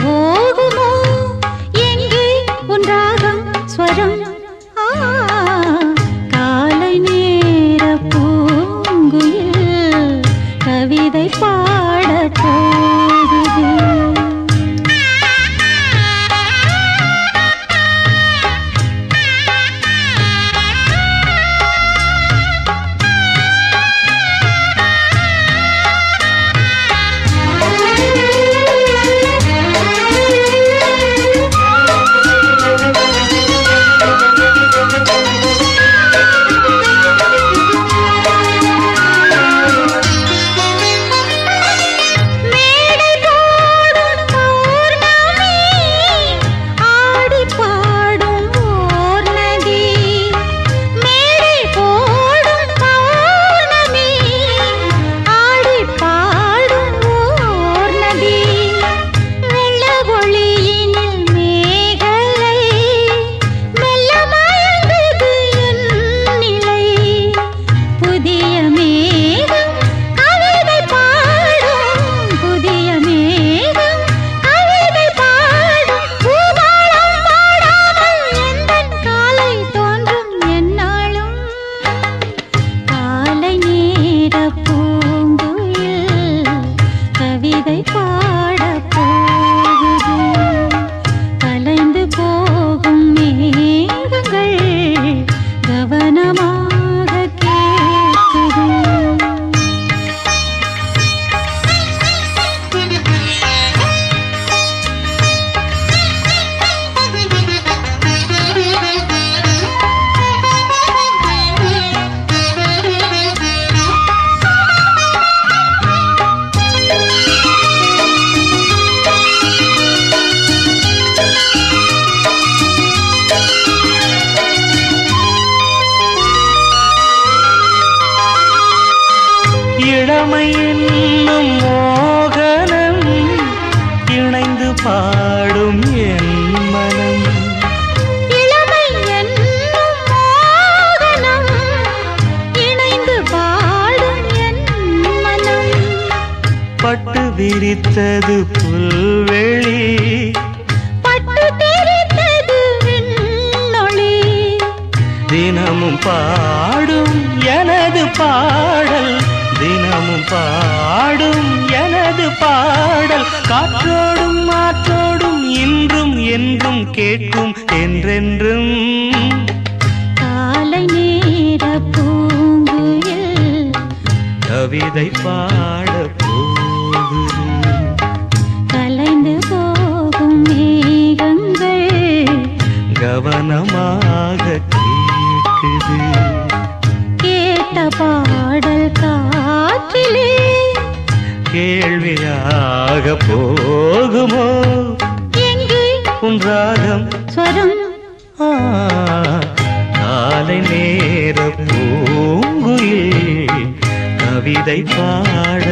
போகுமோ எங்கே உன் ராகம் ஸ்வரம் காலை நேர பூங்குயில் கவிதை பாட போகுது இளமை என்னும் மோகனம் இணைந்து பாடும் என் மனம் இளமை என்னும் மோகனம் இணைந்து பாடும் என் மனம் பட்டு விரித்தது புல்வெளி பட்டு தெரித்தது விண்ணொளி தினமும் பாடும் எனது பாடல் தினமும் பாடும் எனது பாடல் காற்றோடும் மாற்றோடும் இன்றும் என்றும் கேட்கும் என்றென்றும் காலை நேர பூங்குயில் கவிதை பாட போகுது கலைந்து போகும் மேகங்கள் கவனமாக கேட்குது கேட்ட பாடல் காற்றிலே கேள்வியாக போகுமோ எங்கே உன் ராகம் ஸ்வரம் காலை நேர பூங்குயில் கவிதை பாட